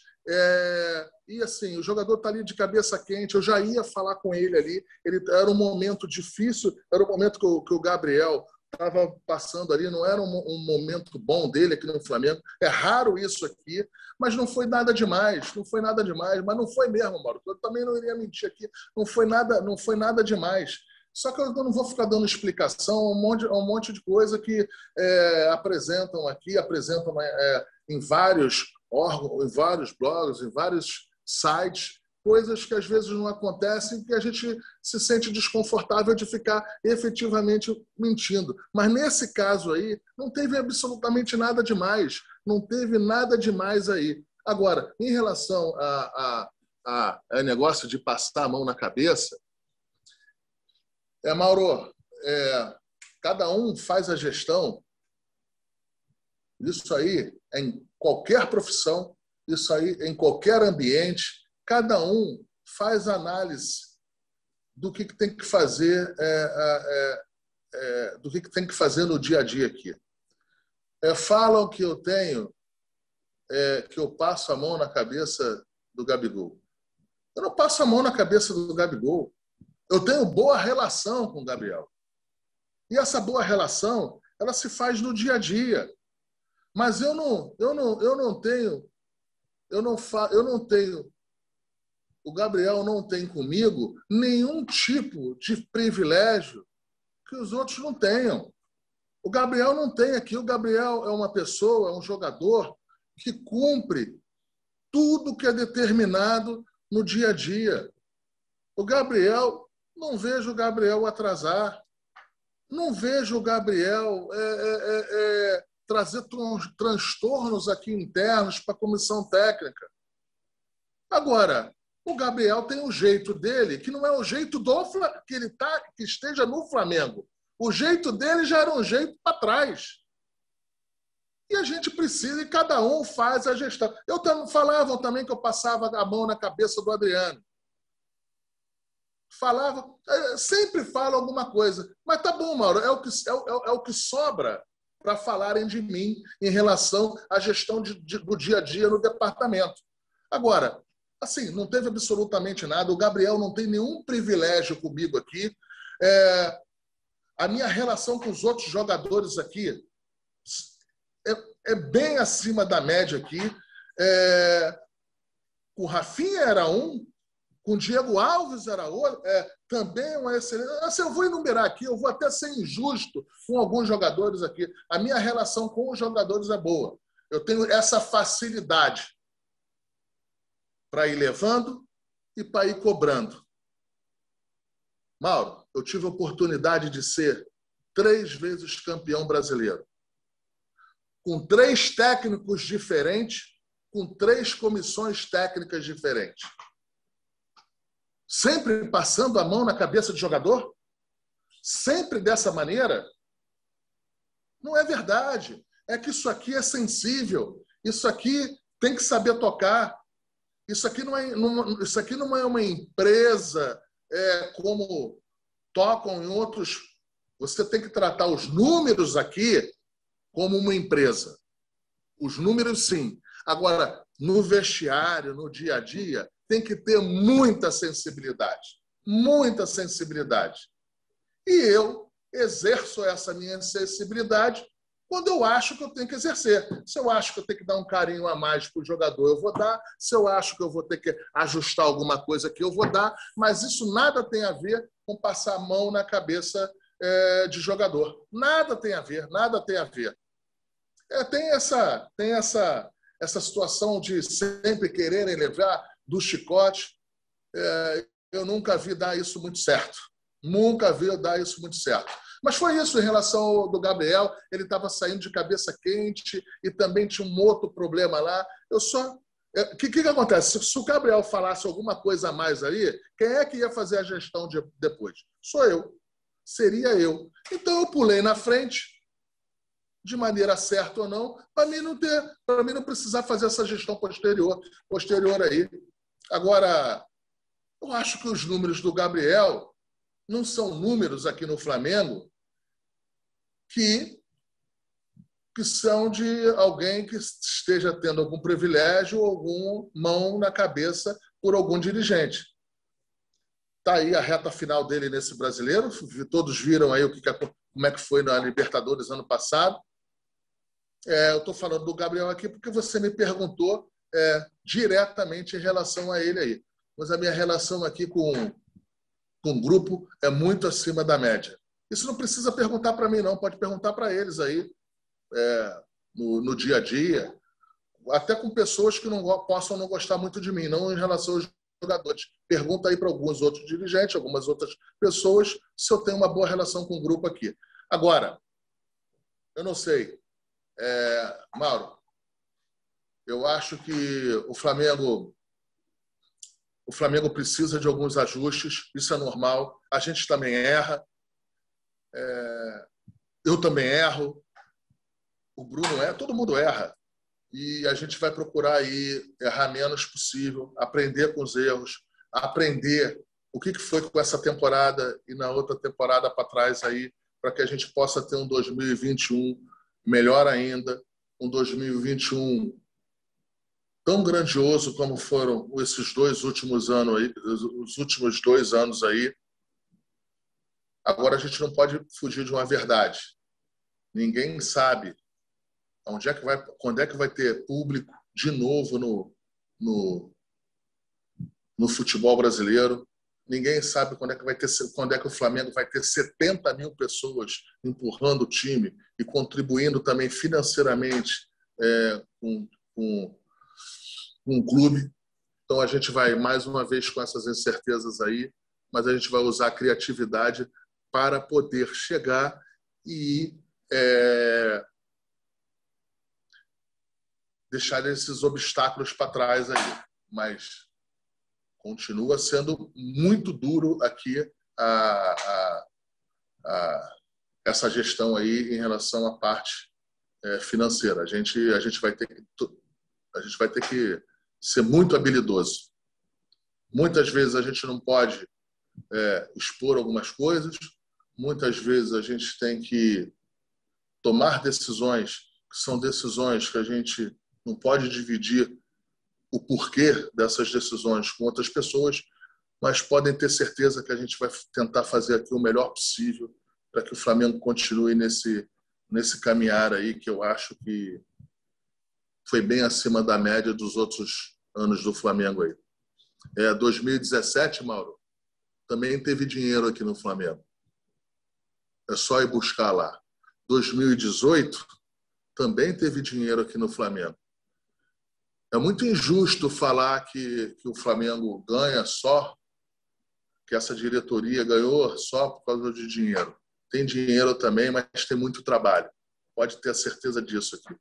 E assim, o jogador está ali de cabeça quente, eu já ia falar com ele ali. Era um momento difícil, era um momento que o Gabriel estava passando ali, não era um momento bom dele aqui no Flamengo. É raro isso aqui, mas não foi nada demais, não foi nada demais, mas não foi mesmo, Mauro. Eu também não iria mentir aqui, não foi nada demais. Só que eu não vou ficar dando explicação, um monte de coisa que apresentam aqui, apresentam em vários órgãos, em vários blogs, em vários sites, coisas que às vezes não acontecem, que a gente se sente desconfortável de ficar efetivamente mentindo. Mas nesse caso aí, não teve absolutamente nada demais. Não teve nada demais aí. Agora, em relação a negócio de passar a mão na cabeça, Mauro, cada um faz a gestão. Isso aí é em qualquer profissão, isso aí é em qualquer ambiente. Cada um faz análise do que tem que fazer, do que tem que fazer no dia a dia aqui. Falam que eu tenho, que eu passo a mão na cabeça do Gabigol. Eu não passo a mão na cabeça do Gabigol. Eu tenho boa relação com o Gabriel. E essa boa relação, ela se faz no dia a dia. Mas eu não tenho, o Gabriel não tem comigo nenhum tipo de privilégio que os outros não tenham. O Gabriel não tem aqui. O Gabriel é uma pessoa, é um jogador que cumpre tudo que é determinado no dia a dia. O Gabriel, não vejo o Gabriel atrasar. Não vejo o Gabriel trazer transtornos aqui internos para a comissão técnica. Agora, o Gabriel tem um jeito dele, que não é o jeito que esteja no Flamengo. O jeito dele já era um jeito para trás. E a gente precisa, e cada um faz a gestão. Falavam também que eu passava a mão na cabeça do Adriano. Sempre fala alguma coisa. Mas tá bom, Mauro, é o que sobra para falarem de mim em relação à gestão do dia a dia no departamento. Agora, assim, não teve absolutamente nada. O Gabriel não tem nenhum privilégio comigo aqui. A minha relação com os outros jogadores aqui é bem acima da média aqui. O Rafinha era um, com o Diego Alves era outro, também uma excelente. Assim, eu vou enumerar aqui, eu vou até ser injusto com alguns jogadores aqui. A minha relação com os jogadores é boa. Eu tenho essa facilidade para ir levando e para ir cobrando. Mauro, eu tive a oportunidade de ser 3 vezes campeão brasileiro. Com 3 técnicos diferentes, com 3 comissões técnicas diferentes. Sempre passando a mão na cabeça do jogador? Sempre dessa maneira? Não é verdade. É que isso aqui é sensível. Isso aqui tem que saber tocar. Isso aqui não é uma empresa como tocam em outros. Você tem que tratar os números aqui como uma empresa. Os números, sim. Agora, no vestiário, no dia a dia, tem que ter muita sensibilidade. Muita sensibilidade. E eu exerço essa minha sensibilidade quando eu acho que eu tenho que exercer. Se eu acho que eu tenho que dar um carinho a mais para o jogador, eu vou dar. Se eu acho que eu vou ter que ajustar alguma coisa aqui, eu vou dar. Mas isso nada tem a ver com passar a mão na cabeça de jogador. Nada tem a ver, nada tem a ver. Tem essa situação de sempre quererem levar do chicote. Eu nunca vi dar isso muito certo. Nunca vi dar isso muito certo. Mas foi isso em relação ao do Gabriel. Ele estava saindo de cabeça quente e também tinha um outro problema lá. O que acontece? Se o Gabriel falasse alguma coisa a mais aí, quem é que ia fazer a gestão depois? Sou eu. Seria eu. Então eu pulei na frente, de maneira certa ou não, para mim não precisar fazer essa gestão posterior aí. Agora, eu acho que os números do Gabriel não são números aqui no Flamengo que que são de alguém que esteja tendo algum privilégio ou alguma mão na cabeça por algum dirigente. Está aí a reta final dele nesse Brasileiro. Todos viram aí como é que foi na Libertadores ano passado. Eu estou falando do Gabriel aqui porque você me perguntou diretamente em relação a ele aí. Mas a minha relação aqui com o grupo é muito acima da média. Isso não precisa perguntar para mim, não. Pode perguntar para eles aí no dia a dia, até com pessoas que não possam não gostar muito de mim, não em relação aos jogadores. Pergunta aí para alguns outros dirigentes, algumas outras pessoas, se eu tenho uma boa relação com o grupo aqui. Agora, eu não sei, Mauro, eu acho que o Flamengo precisa de alguns ajustes, isso é normal. A gente também erra, eu também erro, o Bruno erra, todo mundo erra. E a gente vai procurar aí errar menos possível, aprender com os erros, aprender o que foi com essa temporada e na outra temporada para trás aí, para que a gente possa ter um 2021 melhor ainda, um 2021 tão grandioso como foram esses os últimos 2 anos aí. Agora a gente não pode fugir de uma verdade. Ninguém sabe quando é que vai ter público de novo no futebol brasileiro. Ninguém sabe quando é que o Flamengo vai ter 70 mil pessoas empurrando o time e contribuindo também financeiramente com o clube. Então a gente vai mais uma vez com essas incertezas aí, mas a gente vai usar a criatividade para poder chegar e deixar esses obstáculos para trás aí. Mas continua sendo muito duro aqui essa gestão aí em relação à parte financeira. A gente vai ter que ser muito habilidoso. Muitas vezes a gente não pode expor algumas coisas, muitas vezes a gente tem que tomar decisões que são decisões que a gente não pode dividir o porquê dessas decisões com outras pessoas, mas podem ter certeza que a gente vai tentar fazer aqui o melhor possível para que o Flamengo continue nesse caminhar aí, que eu acho que foi bem acima da média dos outros anos do Flamengo aí. 2017, Mauro, também teve dinheiro aqui no Flamengo. É só ir buscar lá. 2018, também teve dinheiro aqui no Flamengo. É muito injusto falar que o Flamengo ganha só, que essa diretoria ganhou só por causa de dinheiro. Tem dinheiro também, mas tem muito trabalho. Pode ter a certeza disso aqui.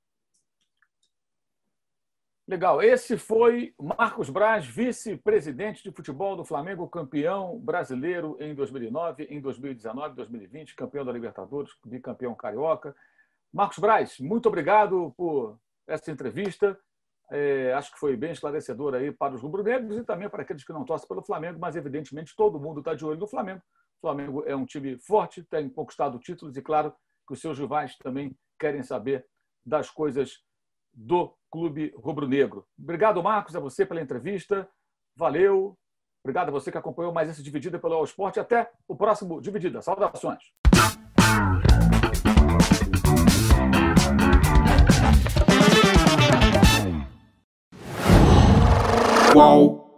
Legal. Esse foi Marcos Braz, vice-presidente de futebol do Flamengo, campeão brasileiro em 2009, em 2019, 2020, campeão da Libertadores, bicampeão carioca. Marcos Braz, muito obrigado por essa entrevista. Acho que foi bem esclarecedor aí para os rubro-negros e também para aqueles que não torcem pelo Flamengo, mas evidentemente todo mundo está de olho no Flamengo. O Flamengo é um time forte, tem conquistado títulos e claro que os seus rivais também querem saber das coisas do clube rubro-negro. Obrigado, Marcos, a você pela entrevista. Valeu. Obrigado a você que acompanhou mais esse Dividida pelo All Sport. Até o próximo Dividida. Saudações. Qual?